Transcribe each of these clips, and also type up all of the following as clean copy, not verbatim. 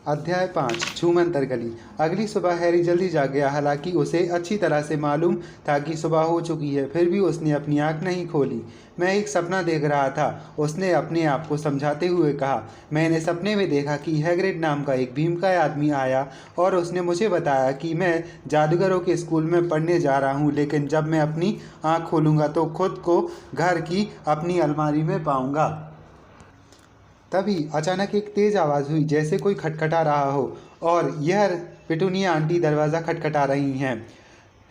अध्याय 5 छूमंतर गली। अगली सुबह हैरी जल्दी जाग गया। हालांकि उसे अच्छी तरह से मालूम था कि सुबह हो चुकी है, फिर भी उसने अपनी आंख नहीं खोली। मैं एक सपना देख रहा था, उसने अपने आप को समझाते हुए कहा। मैंने सपने में देखा कि हैग्रिड नाम का एक भीमकाय आदमी आया और उसने मुझे बताया कि मैं जादूगरों के स्कूल में पढ़ने जा रहा हूँ, लेकिन जब मैं अपनी आंख खोलूँगा तो खुद को घर की अपनी अलमारी में पाऊँगा। तभी अचानक एक तेज आवाज़ हुई, जैसे कोई खटखटा रहा हो, और यह पिटूनिया आंटी दरवाज़ा खटखटा रही हैं।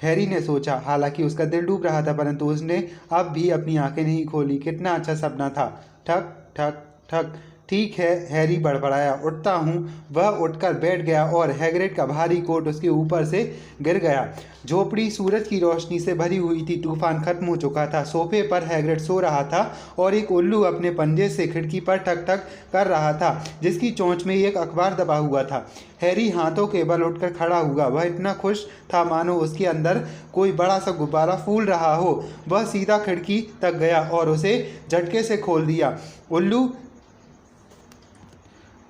हैरी ने सोचा, हालांकि उसका दिल डूब रहा था, परंतु उसने अब भी अपनी आंखें नहीं खोली। कितना अच्छा सपना था। ठक ठक ठक। ठीक है, हैरी बड़बड़ाया, उठता हूँ। वह उठकर बैठ गया और हैग्रिड का भारी कोट उसके ऊपर से गिर गया। झोपड़ी सूरज की रोशनी से भरी हुई थी। तूफान खत्म हो चुका था। सोफे पर हैग्रिड सो रहा था और एक उल्लू अपने पंजे से खिड़की पर ठक ठक कर रहा था, जिसकी चोंच में एक अखबार दबा हुआ था। हैरी हाथों के बल उठकर खड़ा हुआ। वह इतना खुश था मानो उसके अंदर कोई बड़ा सा गुब्बारा फूल रहा हो। वह सीधा खिड़की तक गया और उसे झटके से खोल दिया।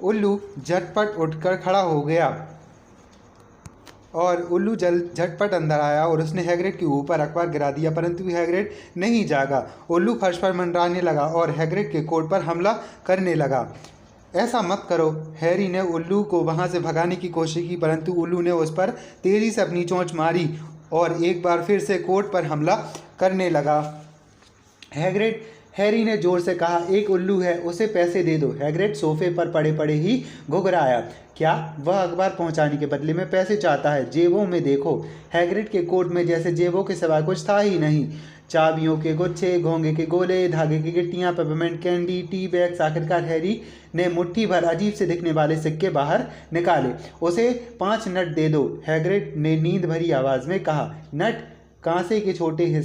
उल्लू झटपट उठकर खड़ा हो गया और उल्लू झटपट अंदर आया और उसने हैग्रिड के ऊपर अखबार गिरा दिया, परंतु हैग्रिड नहीं जागा। उल्लू फर्श पर मंडराने लगा और हैग्रिड के कोट पर हमला करने लगा। ऐसा मत करो। हैरी ने उल्लू को वहां से भगाने की कोशिश की, परंतु उल्लू ने उस पर तेजी से अपनी चोंच मारी और एक बार फिर से कोट पर हमला करने लगा। हैरी ने जोर से कहा, एक उल्लू है, उसे पैसे दे दो। हैग्रिड सोफे पर पड़े पड़े ही घुघराया। क्या? वह अखबार पहुंचाने के बदले में पैसे चाहता है? जेबों में देखो। हैग्रिड के कोट में जैसे जेबों के सिवा कुछ था ही नहीं। चाबियों के गुच्छे, घोंगे के गोले, धागे की गिट्टियां, पेपरमेंट कैंडी, टी बैग्स। आखिरकार हैरी ने मुट्ठी भर अजीब से दिखने वाले सिक्के बाहर निकाले। उसे 5 नट दे दो, हैग्रिड ने नींद भरी आवाज में कहा। नट? कांसे के छोटे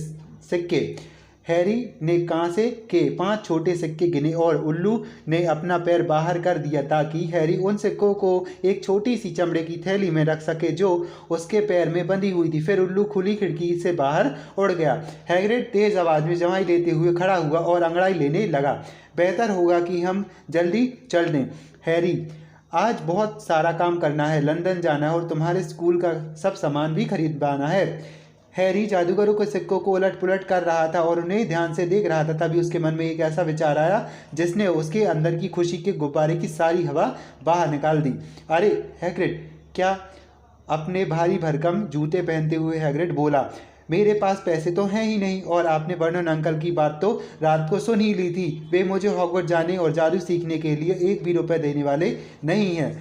सिक्के। हैरी ने कांसे के 5 छोटे सिक्के गिने और उल्लू ने अपना पैर बाहर कर दिया ताकि हैरी उन सिक्कों को एक छोटी सी चमड़े की थैली में रख सके जो उसके पैर में बंधी हुई थी। फिर उल्लू खुली खिड़की से बाहर उड़ गया। हैग्रिड तेज आवाज में जवाई लेते हुए खड़ा हुआ और अंगड़ाई लेने लगा। बेहतर होगा कि हम जल्दी चल दें, हैरी। आज बहुत सारा काम करना है। लंदन जाना है और तुम्हारे स्कूल का सब सामान भी खरीदवाना है। हैरी जादूगरों के सिक्कों को उलट पुलट कर रहा था और उन्हें ध्यान से देख रहा था। तभी उसके मन में एक ऐसा विचार आया जिसने उसके अंदर की खुशी के गुब्बारे की सारी हवा बाहर निकाल दी। अरे हैग्रिड! क्या? अपने भारी भरकम जूते पहनते हुए हैग्रिड बोला। मेरे पास पैसे तो हैं ही नहीं, और आपने वर्नन अंकल की बात तो रात को सुन ही ली थी। वे मुझे हॉगवर्ट्स जाने और जादू सीखने के लिए 1 भी रुपये देने वाले नहीं हैं।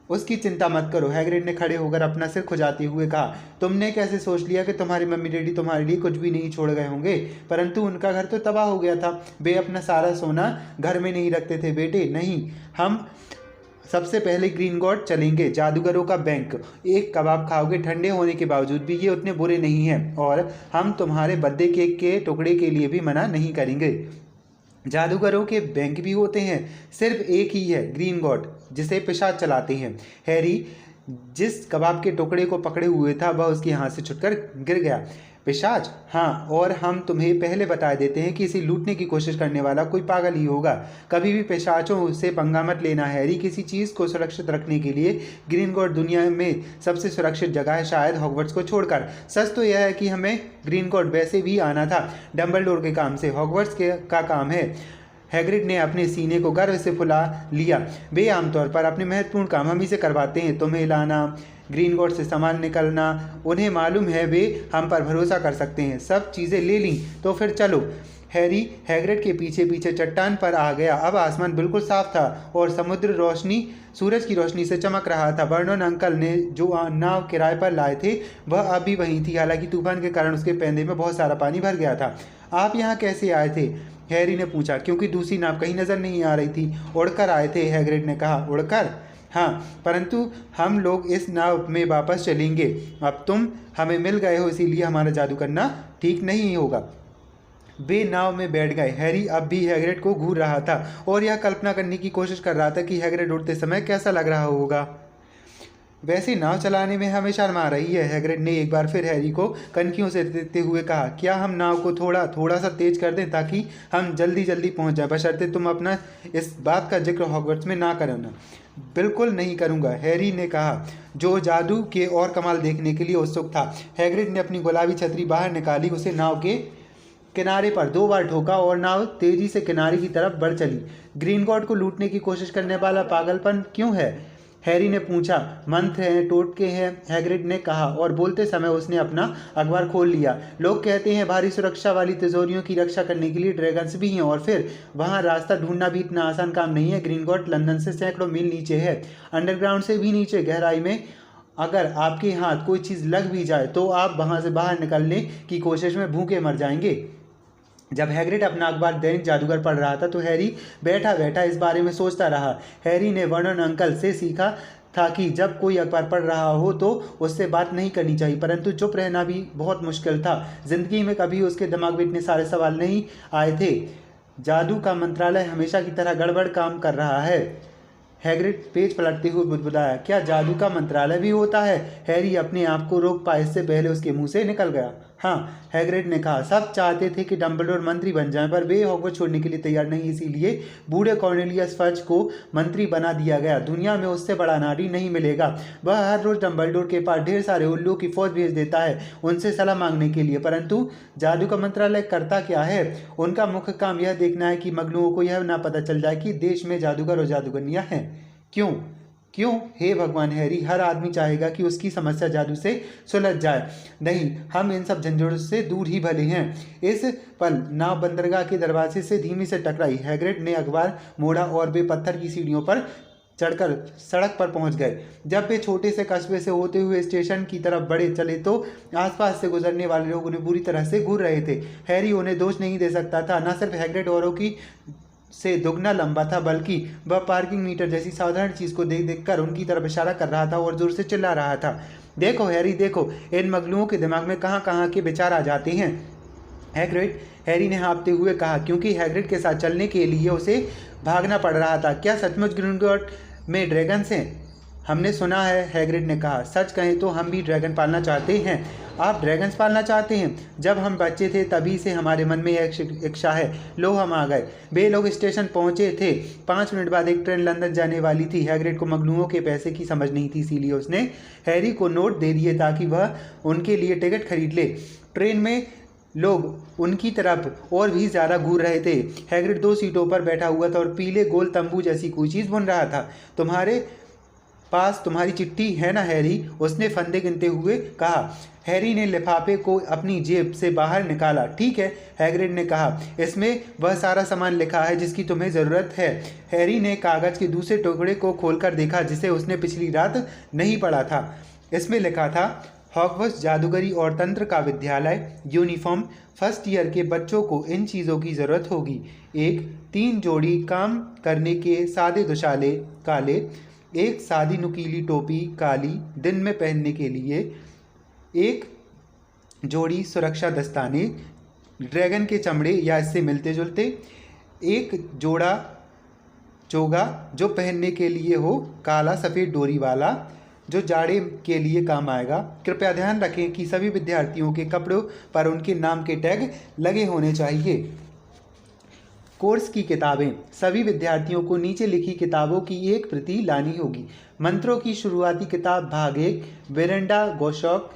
उसकी चिंता मत करो, हैग्रिड ने खड़े होकर अपना सिर खुजाते हुए कहा। तुमने कैसे सोच लिया कि तुम्हारी मम्मी डैडी तुम्हारे लिए कुछ भी नहीं छोड़ गए होंगे? परंतु उनका घर तो तबाह हो गया था। वे अपना सारा सोना घर में नहीं रखते थे बेटे। नहीं, हम सबसे पहले ग्रीनगॉट चलेंगे, जादूगरों का बैंक। एक कबाब खाओगे ठंडे होने के बावजूद भी, ये उतने बुरे नहीं हैं, और हम तुम्हारे बर्थडे केक के टुकड़े के लिए भी मना नहीं करेंगे। जादूगरों के बैंक भी होते हैं, सिर्फ एक ही है, ग्रीन गॉड, जिसे पिशाच चलाते हैं। हैरी जिस कबाब के टुकड़े को पकड़े हुए था वह उसके हाथ से छुटकर गिर गया। पिशाच? हाँ, और हम तुम्हें पहले बता देते हैं कि इसे लूटने की कोशिश करने वाला कोई पागल ही होगा। कभी भी पिशाचों से पंगा मत लेना हैरी। किसी चीज़ को सुरक्षित रखने के लिए ग्रीनगॉट दुनिया में सबसे सुरक्षित जगह है, शायद हॉगवर्ट्स को छोड़कर। सच तो यह है कि हमें ग्रीनगॉट वैसे भी आना था डम्बलडोर के काम से, हॉगवर्ट्स का काम है। हैग्रिड ने अपने सीने को गर्व से फुला लिया। वे आमतौर पर अपने महत्वपूर्ण काम हम ही से करवाते हैं। तुम्हें लाना, ग्रीनगॉट से सामान निकलना, उन्हें मालूम है, वे हम पर भरोसा कर सकते हैं। सब चीज़ें ले ली तो फिर चलो। हैरी हैग्रिड के पीछे पीछे चट्टान पर आ गया। अब आसमान बिल्कुल साफ था और समुद्र सूरज की रोशनी से चमक रहा था। वर्नन अंकल ने जो नाव किराए पर लाए थे वह अभी वहीं थी, हालांकि तूफान के कारण उसके पैंदे में बहुत सारा पानी भर गया था। आप यहाँ कैसे आए थे? हैरी ने पूछा, क्योंकि दूसरी नाव कहीं नज़र नहीं आ रही थी। उड़कर आए थे, हैग्रिड ने कहा। उड़कर? हाँ, परंतु हम लोग इस नाव में वापस चलेंगे। अब तुम हमें मिल गए हो, इसीलिए हमारा जादू करना ठीक नहीं होगा। वे नाव में बैठ गए। हैरी अब भी हैग्रिड को घूर रहा था और यह कल्पना करने की कोशिश कर रहा था कि हैग्रिड उड़ते समय कैसा लग रहा होगा। वैसे नाव चलाने में हमें शर्म आ रही है, हैग्रिड ने एक बार फिर हैरी को कनखियों से देते हुए कहा। क्या हम नाव को थोड़ा सा तेज कर दें ताकि हम जल्दी जल्दी पहुंच जाएं, बशर्ते तुम अपना इस बात का जिक्र हॉगवर्ट्स में ना करो ना। बिल्कुल नहीं करूँगा, हैरी ने कहा, जो जादू के और कमाल देखने के लिए उत्सुक था। हैग्रिड ने अपनी गुलाबी छतरी बाहर निकाली, उसे नाव के किनारे पर 2 बार ठोका और नाव तेजी से किनारे की तरफ बढ़ चली। ग्रीनगॉट को लूटने की कोशिश करने वाला पागलपन क्यों है? हैरी ने पूछा। मंत्र हैं, टोटके हैं, हैग्रिड ने कहा, और बोलते समय उसने अपना अखबार खोल लिया। लोग कहते हैं भारी सुरक्षा वाली तिजोरियों की रक्षा करने के लिए ड्रैगन्स भी हैं, और फिर वहाँ रास्ता ढूंढना भी इतना आसान काम नहीं है। ग्रीनगॉट लंदन से सैकड़ों मील नीचे है, अंडरग्राउंड से भी नीचे गहराई में। अगर आपके हाथ कोई चीज़ लग भी जाए तो आप वहाँ से बाहर निकलने की कोशिश में भूखे मर जाएंगे। जब हैग्रिड अपना अखबार दैनिक जादूगर पढ़ रहा था तो हैरी बैठा बैठा इस बारे में सोचता रहा। हैरी ने वर्नन अंकल से सीखा था कि जब कोई अखबार पढ़ रहा हो तो उससे बात नहीं करनी चाहिए, परंतु चुप रहना भी बहुत मुश्किल था। जिंदगी में कभी उसके दिमाग में इतने सारे सवाल नहीं आए थे। जादू का मंत्रालय हमेशा की तरह गड़बड़ काम कर रहा है। हैग्रिड पेज पलटते हुए बुदबुदाया, क्या जादू का मंत्रालय भी होता है? हैरी अपने आप को रोक पाए इससे पहले उसके मुंह से निकल गया। हाँ, हैग्रिड ने कहा, सब चाहते थे कि डंबलडोर मंत्री बन जाएं, पर वे हॉगवर्ट्स छोड़ने के लिए तैयार नहीं, इसीलिए बूढ़े कॉर्नेलियस फज को मंत्री बना दिया गया। दुनिया में उससे बड़ा नारी नहीं मिलेगा। वह हर रोज डंबलडोर के पास ढेर सारे उल्लू की फौज भेज देता है उनसे सलाह मांगने के लिए, परंतु जादू का मंत्रालय करता क्या है? उनका मुख्य काम यह देखना है कि मगनुओं को यह ना पता चल जाए कि देश में जादूगर और जादूगरनियां हैं। क्यों क्यों? हे भगवान, हैरी, हर आदमी चाहेगा कि उसकी समस्या जादू से सुलझ जाए। नहीं, हम इन सब झंझटों से दूर ही भले हैं। इस पल नाव बंदरगाह के दरवाजे से धीमी से टकराई। हैग्रिड ने अखबार मोड़ा और वे पत्थर की सीढ़ियों पर चढ़कर सड़क पर पहुंच गए। जब वे छोटे से कस्बे से होते हुए स्टेशन की तरफ बढ़े चले तो आसपास से गुजरने वाले लोग उन्हें बुरी तरह से घूर रहे थे। हैरी उन्हें दोष नहीं दे सकता था। न सिर्फ हैग्रिड औरों की से दुगना लंबा था, बल्कि वह पार्किंग मीटर जैसी साधारण चीज़ को देख देख कर उनकी तरफ इशारा कर रहा था और जोर से चिल्ला रहा था, देखो हैरी, देखो, इन मगलुओं के दिमाग में कहाँ कहाँ के विचार आ जाते हैं। हैग्रिड, हैरी ने हाँफते हुए कहा, क्योंकि हैग्रिड के साथ चलने के लिए उसे भागना पड़ रहा था। क्या सचमुच ग्रिंगॉट में ड्रैगन्स हैं? हमने सुना है, हैग्रिड ने कहा। सच कहें तो हम भी ड्रैगन पालना चाहते हैं। आप ड्रैगन्स पालना चाहते हैं? जब हम बच्चे थे तभी से हमारे मन में यह इच्छा है। लो, हम आ गए। वे लोग स्टेशन पहुंचे थे। 5 मिनट बाद एक ट्रेन लंदन जाने वाली थी। हैग्रिड को मगनुओं के पैसे की समझ नहीं थी, इसीलिए उसने हैरी को नोट दे दिए ताकि वह उनके लिए टिकट खरीद ले। ट्रेन में लोग उनकी तरफ और भी ज़्यादा घूर रहे थे। हैग्रिड 2 सीटों पर बैठा हुआ था और पीले गोल तंबू जैसी कोई चीज़ बुन रहा था। तुम्हारे पास तुम्हारी चिट्ठी है ना हैरी? उसने फंदे गिनते हुए कहा। हैरी ने लिफाफे को अपनी जेब से बाहर निकाला। ठीक है, हैग्रिड ने कहा, इसमें वह सारा सामान लिखा है जिसकी तुम्हें ज़रूरत है। हैरी ने कागज़ के दूसरे टुकड़े को खोलकर देखा जिसे उसने पिछली रात नहीं पढ़ा था। इसमें लिखा था, हॉगवर्ट्स जादूगरी और तंत्र का विद्यालय, यूनिफॉर्म, फर्स्ट ईयर के बच्चों को इन चीज़ों की ज़रूरत होगी। 3 जोड़ी काम करने के सादे दुशाले काले, 1 सादी नुकीली टोपी काली दिन में पहनने के लिए, 1 जोड़ी सुरक्षा दस्ताने ड्रैगन के चमड़े या इससे मिलते जुलते, 1 जोड़ा चोगा जो पहनने के लिए हो काला सफ़ेद डोरी वाला जो जाड़े के लिए काम आएगा। कृपया ध्यान रखें कि सभी विद्यार्थियों के कपड़ों पर उनके नाम के टैग लगे होने चाहिए। कोर्स की किताबें, सभी विद्यार्थियों को नीचे लिखी किताबों की एक प्रति लानी होगी। मंत्रों की शुरुआती किताब भाग 1, वेरेंडा गोशॉक,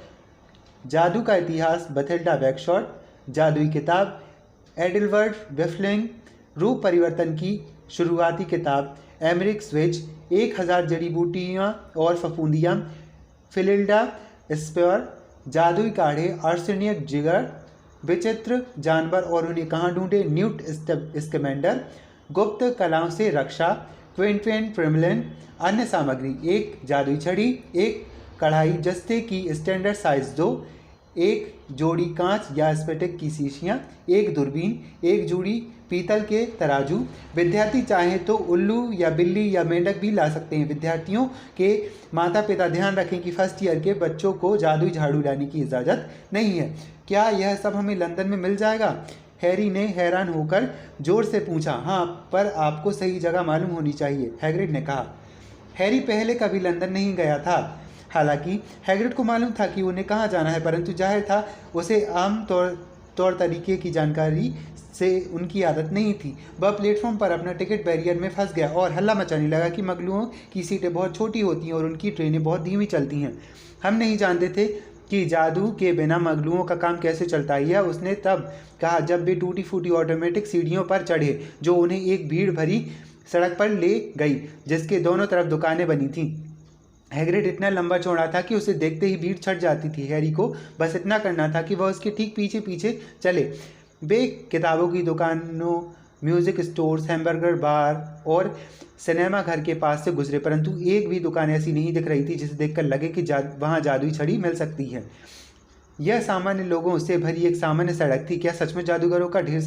जादू का इतिहास बथेल्डा बैकशॉट, जादुई किताब एडलवर्ड वेफलिंग, रूप परिवर्तन की शुरुआती किताब एमरिक स्विच, 1000 जड़ी बूटियाँ और फफूंदियाँ फिलिल्डा स्पेयर, जादुई काढ़े आर्सेनिक जिगर, विचित्र जानवर और उन्हें कहाँ ढूंढे न्यूट स्कैमेंडर, गुप्त कलाओं से रक्षा क्विंटन प्रिमलिन, अन्य सामग्री 1 जादुई छड़ी, 1 कढ़ाई जस्ते की स्टैंडर्ड साइज 2, 1 जोड़ी कांच या स्फटिक की शीशियाँ, 1 दूरबीन, 1 जोड़ी पीतल के तराजू। विद्यार्थी चाहें तो उल्लू या बिल्ली या मेंढक भी ला सकते हैं। विद्यार्थियों के माता पिता ध्यान रखें कि फर्स्ट ईयर के बच्चों को जादुई झाड़ू लाने की इजाज़त नहीं है। क्या यह सब हमें लंदन में मिल जाएगा? हैरी ने हैरान होकर जोर से पूछा। हाँ, पर आपको सही जगह मालूम होनी चाहिए, हैग्रिड ने कहा। हैरी पहले कभी लंदन नहीं गया था। हालांकि हैग्रिड को मालूम था कि उन्हें कहाँ जाना है, परंतु जाहिर था उसे आम तौर तरीके की जानकारी से उनकी आदत नहीं थी। वह प्लेटफॉर्म पर अपना टिकट बैरियर में फंस गया और हल्ला मचाने लगा कि मगलुओं की सीटें बहुत छोटी होती हैं और उनकी ट्रेनें बहुत धीमी चलती हैं। हम नहीं जानते थे कि जादू के बिना मगलुओं का काम कैसे चलता है, यह उसने तब कहा जब वे टूटी फूटी ऑटोमेटिक सीढ़ियों पर चढ़े जो उन्हें एक भीड़ भरी सड़क पर ले गई जिसके दोनों तरफ दुकानें बनी थीं। हैग्रिड इतना लंबा चौड़ा था कि उसे देखते ही भीड़ छट जाती थी। हैरी को बस इतना करना था कि वह उसके ठीक पीछे पीछे चले। वे किताबों की दुकानों, म्यूजिक स्टोर्स, हैमबर्गर बार और सिनेमा घर के पास से गुजरे, परंतु एक भी दुकान ऐसी नहीं दिख रही थी जिसे देखकर लगे कि वहाँ जादुई छड़ी मिल सकती है। यह सामान्य लोगों से भरी एक सामान्य सड़क थी। क्या सच में जादूगरों का ढेर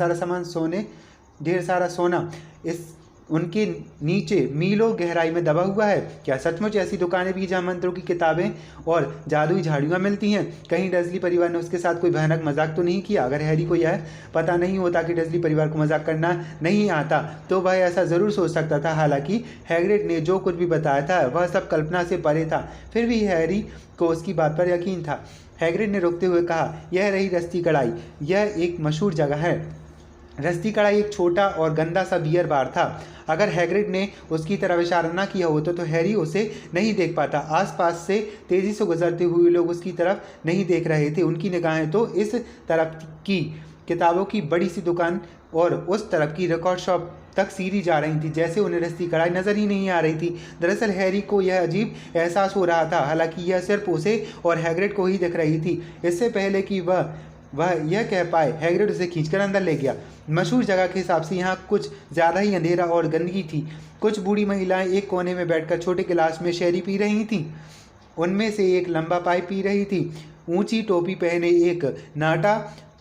सारा सोना इस उनके नीचे मीलों गहराई में दबा हुआ है? क्या सचमुच ऐसी दुकानें भी जहाँ मंत्रों की किताबें और जादुई झाड़ियाँ मिलती हैं? कहीं डर्सली परिवार ने उसके साथ कोई भयानक मजाक तो नहीं किया? अगर हैरी को यह पता नहीं होता कि डर्सली परिवार को मजाक करना नहीं आता तो वह ऐसा ज़रूर सोच सकता था। हालांकि हैग्रिड ने जो कुछ भी बताया था वह सब कल्पना से परे था, फिर भी हैरी को उसकी बात पर यकीन था। हैग्रिड ने रुकते हुए कहा, यह रही रस्ती कढ़ाई। यह एक मशहूर जगह है। रस्ती कढ़ाई एक छोटा और गंदा सा बियर बार था। अगर हैग्रिड ने उसकी तरफ इशारा न किया होता तो हैरी उसे नहीं देख पाता। आसपास से तेज़ी से गुजरते हुए लोग उसकी तरफ नहीं देख रहे थे। उनकी निगाहें तो इस तरफ की किताबों की बड़ी सी दुकान और उस तरफ की रिकॉर्ड शॉप तक सीधी जा रही थी, जैसे उन्हें रस्ती कढ़ाई नजर ही नहीं आ रही थी। दरअसल हैरी को यह अजीब एहसास हो रहा था, हालांकि यह सिर्फ उसे और हैग्रिड को ही दिख रही थी। इससे पहले कि वह यह कह पाए, हैग्रिड उसे खींचकर अंदर ले गया। मशहूर जगह के हिसाब से यहाँ कुछ ज़्यादा ही अंधेरा और गंदगी थी। कुछ बूढ़ी महिलाएं एक कोने में बैठकर छोटे गिलास में शहरी पी रही थीं। उनमें से एक लंबा पाइप पी रही थी। ऊंची टोपी पहने एक नाटा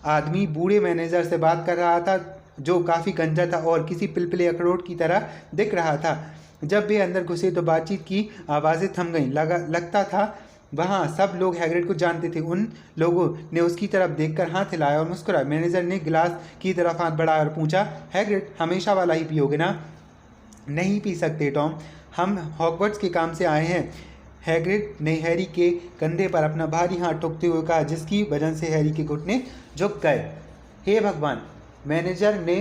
आदमी बूढ़े मैनेजर से बात कर रहा था, जो काफ़ी गंजा था और किसी पिलपिले अखरोट की तरह दिख रहा था। जब वे अंदर घुसे तो बातचीत की आवाज़ें थम गईं। लगता था वहाँ सब लोग हैग्रिड को जानते थे। उन लोगों ने उसकी तरफ देखकर हाथ हिलाया और मुस्कुराया। मैनेजर ने गिलास की तरफ हाथ बढ़ाया और पूछा, हैग्रिड हमेशा वाला ही पियोगे ना? नहीं पी सकते टॉम, हम हॉगवर्ट्स के काम से आए हैं। हैग्रिड ने हैरी के कंधे पर अपना भारी हाथ ठोकते हुए कहा, जिसकी वजह से हैरी के घुटने झुक गए। हे भगवान, मैनेजर ने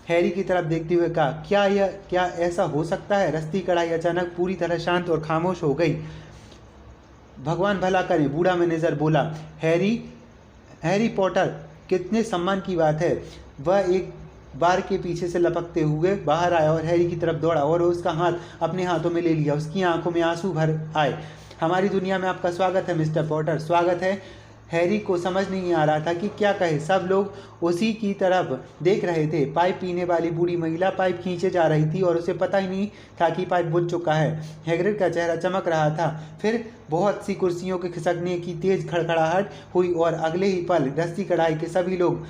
हैरी की तरफ देखते हुए कहा, क्या ऐसा हो सकता है? रस्ती कढ़ाई अचानक पूरी तरह शांत और खामोश हो गई। भगवान भला करे, बूढ़ा मैनेजर बोला। हैरी पॉटर, कितने सम्मान की बात है। वह एक बार के पीछे से लपकते हुए बाहर आया और हैरी की तरफ दौड़ा और उसका हाथ अपने हाथों में ले लिया। उसकी आंखों में आंसू भर आए। हमारी दुनिया में आपका स्वागत है मिस्टर पॉटर, स्वागत है। हैरी को समझ नहीं आ रहा था कि क्या कहे। सब लोग उसी की तरफ देख रहे थे। पाइप पीने वाली बूढ़ी महिला पाइप खींचे जा रही थी और उसे पता ही नहीं था कि पाइप बुझ चुका है। हैग्रिड का चेहरा चमक रहा था। फिर बहुत सी कुर्सियों के खिसकने की तेज खड़खड़ाहट हुई और अगले ही पल रस्ती कढ़ाई के सभी लोग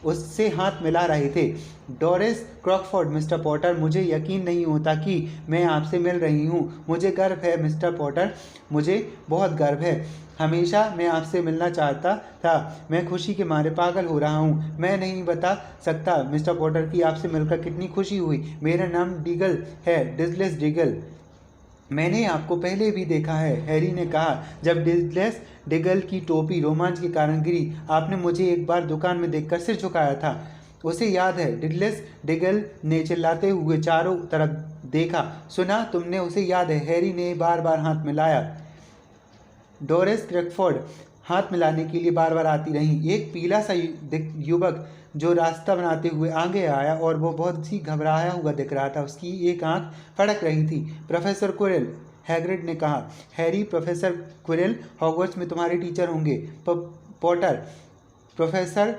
उससे हाथ मिला रहे थे। डोरिस क्रॉकफोर्ड, मिस्टर पॉटर, मुझे यकीन नहीं होता कि मैं आपसे मिल रही हूँ। मुझे गर्व है मिस्टर पॉटर, मुझे बहुत गर्व है। हमेशा मैं आपसे मिलना चाहता था। मैं खुशी के मारे पागल हो रहा हूँ। मैं नहीं बता सकता मिस्टर पॉटर कि आपसे मिलकर कितनी खुशी हुई। मेरा नाम डिगल है, डिजलेस डिगल। मैंने आपको पहले भी देखा है, हैरी ने कहा। जब डिजलेस डिगल की टोपी रोमांच के कारण गिरी, आपने मुझे एक बार दुकान में देखकर सिर झुकाया था। उसे याद है? डिजलेस डिगल ने चिल्लाते हुए चारों तरफ देखा। सुना? तुमने उसे याद है? हैरी ने बार बार हाथ मिलाया। डोरिस क्रॉकफोर्ड हाथ मिलाने के लिए बार बार आती रही। एक पीला सा युवक जो रास्ता बनाते हुए आगे आया और वो बहुत सी घबराया हुआ दिख रहा था। उसकी एक आंख फड़क रही थी। प्रोफेसर क्विरल, हैग्रिड ने कहा। हैरी, प्रोफेसर क्विरल हॉगवर्ट्स में तुम्हारे टीचर होंगे। पॉटर, प्रोफेसर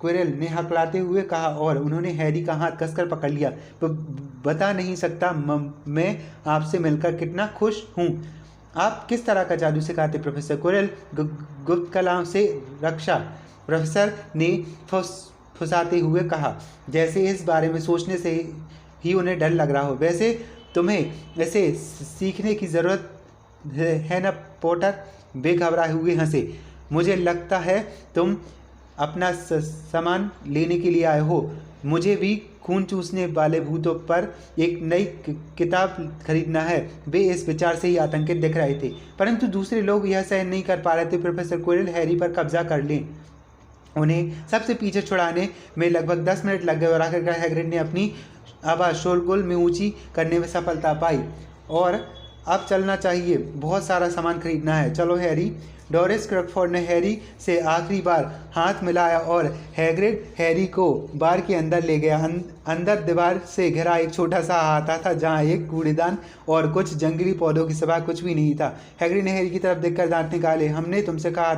क्विरल ने हकलाते हुए कहा और उन्होंने हैरी का हाथ कसकर पकड़ लिया। बता नहीं सकता मैं आपसे मिलकर कितना खुश हूँ। आप किस तरह का जादू सिखाते प्रोफेसर क्विरल? गुप्त कलाओं से रक्षा, प्रोफेसर ने फुसाते हुए कहा, जैसे इस बारे में सोचने से ही उन्हें डर लग रहा हो। वैसे तुम्हें इसे सीखने की ज़रूरत है ना पॉटर? वे घबराए हुए हंसे। मुझे लगता है तुम अपना सामान लेने के लिए आए हो। मुझे भी खून चूसने वाले भूतों पर एक नई किताब खरीदना है। वे इस विचार से ही आतंकित दिख रहे थे, परंतु दूसरे लोग यह सहन नहीं कर पा रहे थे। प्रोफेसर क्विरल, हैरी पर कब्जा कर लें। उन्हें सबसे पीछे छुड़ाने में लगभग 10 मिनट लग गए और आखिरकार हैग्रिड ने अपनी आवाज़ शोरगुल में ऊंची करने में सफलता पाई। और अब चलना चाहिए, बहुत सारा सामान खरीदना है, चलो हैरी। डोरिस क्रॉकफोर्ड ने हैरी से आखिरी बार हाथ मिलाया और हैग्रिड हैरी को बार के अंदर ले गया। अंदर दीवार से घिरा एक छोटा सा अहाता था जहाँ एक कूड़ेदान और कुछ जंगली पौधों के सिवा कुछ भी नहीं था। हैग्रिड ने हैरी की तरफ देखकर दांत निकाले। हमने तुमसे कहा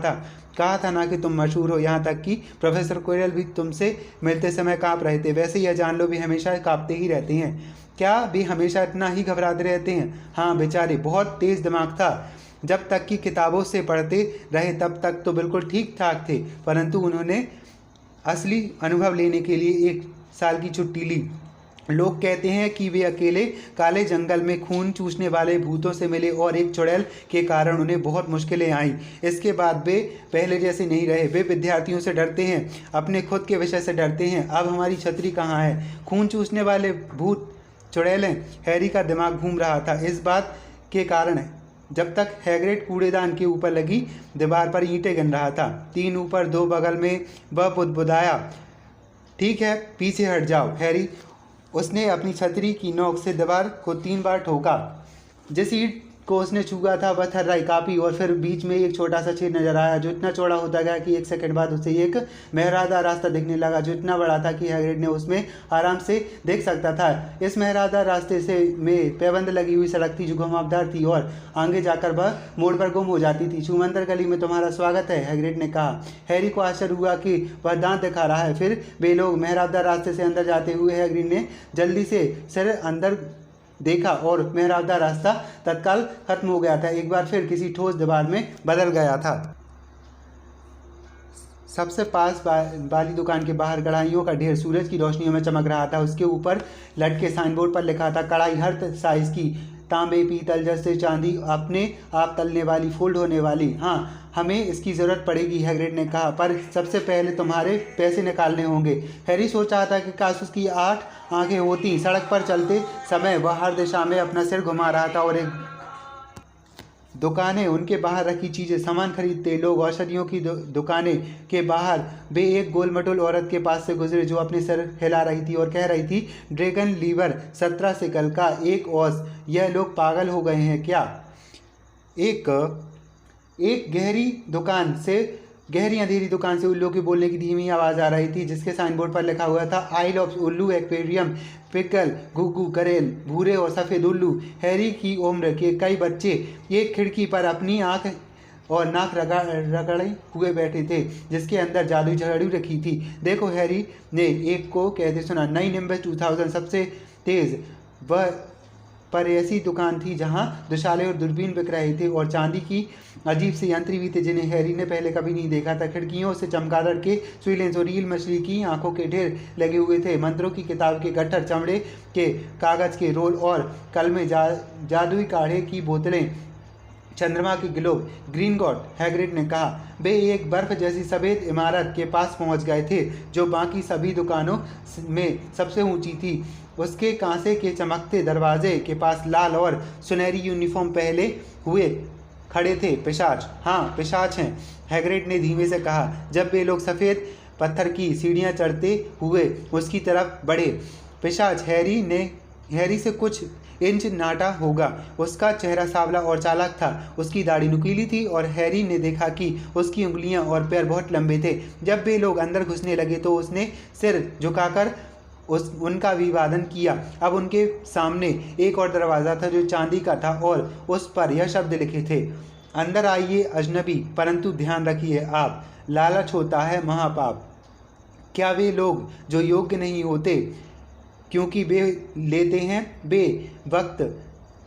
था ना कि तुम मशहूर हो, यहाँ तक कि प्रोफेसर क्विरल भी तुमसे मिलते समय काँप रहे थे। वैसे यह जान लो भी हमेशा काँपते ही रहते हैं। क्या भी हमेशा इतना ही घबराते रहते हैं? हाँ बेचारे, बहुत तेज़ दिमाग था। जब तक कि किताबों से पढ़ते रहे तब तक तो बिल्कुल ठीक ठाक थे, परंतु उन्होंने असली अनुभव लेने के लिए 1 साल की छुट्टी ली। लोग कहते हैं कि वे अकेले काले जंगल में खून चूसने वाले भूतों से मिले और एक चुड़ैल के कारण उन्हें बहुत मुश्किलें आईं। इसके बाद वे पहले जैसे नहीं रहे। वे विद्यार्थियों से डरते हैं, अपने खुद के विषय से डरते हैं। अब हमारी छतरी कहाँ है? खून चूसने वाले भूत, चुड़ैलें। हैरी का दिमाग घूम रहा था इस बात के कारण जब तक हैग्रिड कूड़ेदान के ऊपर लगी दीवार पर ईंटें गिन रहा था। 3 ऊपर 2 बगल में वह बुदबुदाया। ठीक है, पीछे हट जाओ हैरी। उसने अपनी छतरी की नोक से दीवार को 3 बार ठोका। जिस ईंट को उसने छुआ था वह थर्राई काँपी और फिर बीच में एक छोटा सा छेद नजर आया जो इतना चौड़ा होता गया कि 1 सेकंड बाद उसे एक मेहरादार रास्ता दिखने लगा जो इतना बड़ा था कि हैग्रिड ने उसमें आराम से देख सकता था। इस मेहरादार रास्ते से में पैबंद लगी हुई सड़क थी जो घुमावदार थी और आगे जाकर वह मोड़ पर गुम हो जाती थी। छूमंतर गली में तुम्हारा स्वागत है, हैग्रिड ने कहा। हैरी को आश्चर्य हुआ कि वह दांत दिखा रहा है। फिर वे लोग मेहरादार रास्ते से अंदर जाते हुए हैग्रिड ने जल्दी से सिर अंदर देखा और मेहराबदार रास्ता तत्काल खत्म हो गया था, एक बार फिर किसी ठोस दीवार में बदल गया था। सबसे पास वाली दुकान के बाहर कढ़ाइयों का ढेर सूरज की रोशनियों में चमक रहा था। उसके ऊपर लटके साइनबोर्ड पर लिखा था कढ़ाई हर साइज की, तांबे, पीतल, जैसे चांदी, अपने आप तलने वाली, फोल्ड होने वाली। हाँ, हमें इसकी ज़रूरत पड़ेगी, हैग्रिड ने कहा, पर सबसे पहले तुम्हारे पैसे निकालने होंगे। हैरी सोच रहा था कि काश उसकी 8 आंखें होती। सड़क पर चलते समय वह हर दिशा में अपना सिर घुमा रहा था और एक दुकानें, उनके बाहर रखी चीज़ें, सामान खरीदते लोग, औषधियों की दुकानें के बाहर वे एक गोलमटोल औरत के पास से गुजरे जो अपने सर हिला रही थी और कह रही थी, ड्रैगन लीवर 17 सिकल का 1 औस। यह लोग पागल हो गए हैं क्या? एक गहरी अंधेरी दुकान से उल्लू के बोलने की धीमी आवाज़ आ रही थी जिसके साइनबोर्ड पर लिखा हुआ था आइल ऑफ उल्लू एक्वेरियम, पिकल, गुग्गू, करेल, भूरे और सफ़ेद उल्लू। हैरी की उम्र के कई बच्चे एक खिड़की पर अपनी आँख और नाक रगड़े हुए बैठे थे जिसके अंदर जादुई झड़ी रखी थी। देखो, हैरी ने एक को कहते सुना, नई निम्बस 2000 सबसे तेज़। वह पर ऐसी दुकान थी जहां दुशाले और दूरबीन बिक रहे थे और चांदी की अजीब से यंत्र भी थे जिन्हें हैरी ने पहले कभी नहीं देखा था। खिड़कियों से चमगादड़ के सुई लेंस और रील मछली की आंखों के ढेर लगे हुए थे। मंत्रों की किताब के गट्ठर, चमड़े के कागज़ के रोल और कलमें, जादुई काढ़े की बोतलें, चंद्रमा की ग्लोब। ग्रीन गॉड, हैग्रिड ने कहा। वे एक बर्फ जैसी सफ़ेद इमारत के पास पहुंच गए थे जो बाकी सभी दुकानों में सबसे ऊंची थी। उसके कांसे के चमकते दरवाजे के पास लाल और सुनहरी यूनिफॉर्म पहले हुए खड़े थे पिशाच। हाँ, पिशाच हैं, हैग्रिड ने धीमे से कहा जब वे लोग सफ़ेद पत्थर की सीढ़ियाँ चढ़ते हुए उसकी तरफ बढ़े। पिशाच हैरी से कुछ इंच नाटा होगा। उसका चेहरा सांवला और चालाक था, उसकी दाढ़ी नुकीली थी और हैरी ने देखा कि उसकी उंगलियां और पैर बहुत लंबे थे। जब वे लोग अंदर घुसने लगे तो उसने सिर झुकाकर उनका अभिवादन किया। अब उनके सामने एक और दरवाज़ा था जो चांदी का था और उस पर यह शब्द लिखे थे, अंदर आइए अजनबी, परंतु ध्यान रखिए आप, लालच होता है महापाप। क्या वे लोग जो योग्य नहीं होते क्योंकि वे लेते हैं, वे वक्त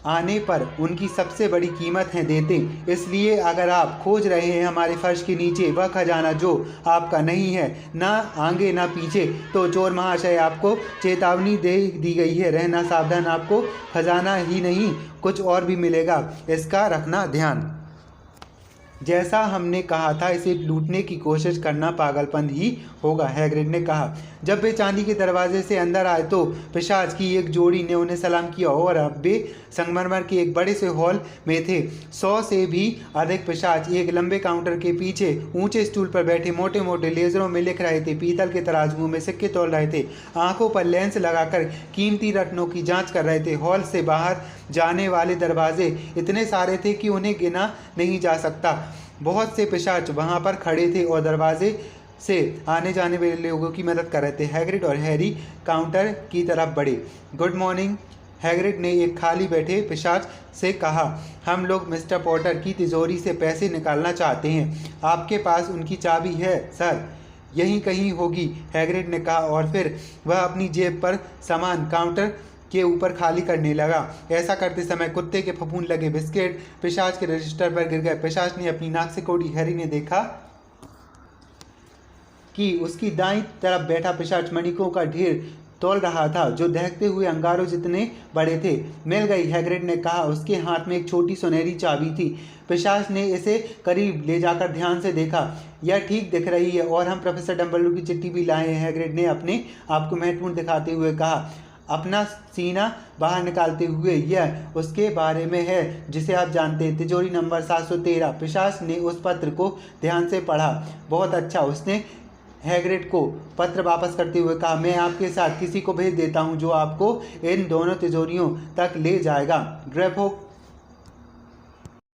आने पर उनकी सबसे बड़ी कीमत है देते। इसलिए अगर आप खोज रहे हैं हमारे फर्श के नीचे वह खजाना जो आपका नहीं है, ना आगे ना पीछे, तो चोर महाशय आपको चेतावनी दे दी गई है, रहना सावधान, आपको खजाना ही नहीं कुछ और भी मिलेगा, इसका रखना ध्यान। जैसा हमने कहा था, इसे लूटने की कोशिश करना पागलपन ही होगा, हैग्रिड ने कहा। जब वे चांदी के दरवाजे से अंदर आए तो पिशाच की एक जोड़ी ने उन्हें सलाम किया और अब वे संगमरमर के एक बड़े से हॉल में थे। 100 से भी अधिक पिशाच एक लंबे काउंटर के पीछे ऊंचे स्टूल पर बैठे मोटे मोटे लेजरों में लिख रहे थे, पीतल के तराजुओं में सिक्के तोल रहे थे, आंखों पर लेंस लगाकर कीमती रत्नों की जांच कर रहे थे। हॉल से बाहर जाने वाले दरवाजे इतने सारे थे कि उन्हें गिना नहीं जा सकता। बहुत से पिशाच वहां पर खड़े थे और दरवाजे से आने जाने वाले लोगों की मदद कर रहे थे। हैग्रिड और हैरी काउंटर की तरफ बढ़े। गुड मॉर्निंग, हैग्रिड ने एक खाली बैठे पिशाच से कहा। हम लोग मिस्टर पॉटर की तिजोरी से पैसे निकालना चाहते हैं। आपके पास उनकी चाबी है सर? यहीं कहीं होगी, हैग्रिड ने कहा और फिर वह अपनी जेब पर सामान काउंटर के ऊपर खाली करने लगा। ऐसा करते समय कुत्ते के फफूंद लगे बिस्किट पिशाच के रजिस्टर पर गिर गए। पिशाच ने अपनी नाक से कोड़ी। हैरी ने देखा कि उसकी दाईं तरफ बैठा पिशाच मणिकों का ढेर तोल रहा था जो दहकते हुए अंगारों जितने बड़े थे। मिल गई, हैग्रिड ने कहा। उसके हाथ में एक छोटी सुनहरी चाबी थी। पिशाच ने इसे करीब ले जाकर ध्यान से देखा। यह ठीक दिख रही है और हम प्रोफेसर डम्बलडोर की चिट्ठी भी लाए हैं, हैग्रिड ने अपने आप को महत्वपूर्ण दिखाते हुए कहा, अपना सीना बाहर निकालते हुए। यह उसके बारे में है जिसे आप जानते हैं, तिजोरी नंबर 713। पिशाच ने उस पत्र को ध्यान से पढ़ा। बहुत अच्छा, उसने हैग्रिड को पत्र वापस करते हुए कहा। मैं आपके साथ किसी को भेज देता हूं जो आपको इन दोनों तिजोरियों तक ले जाएगा। ड्रैको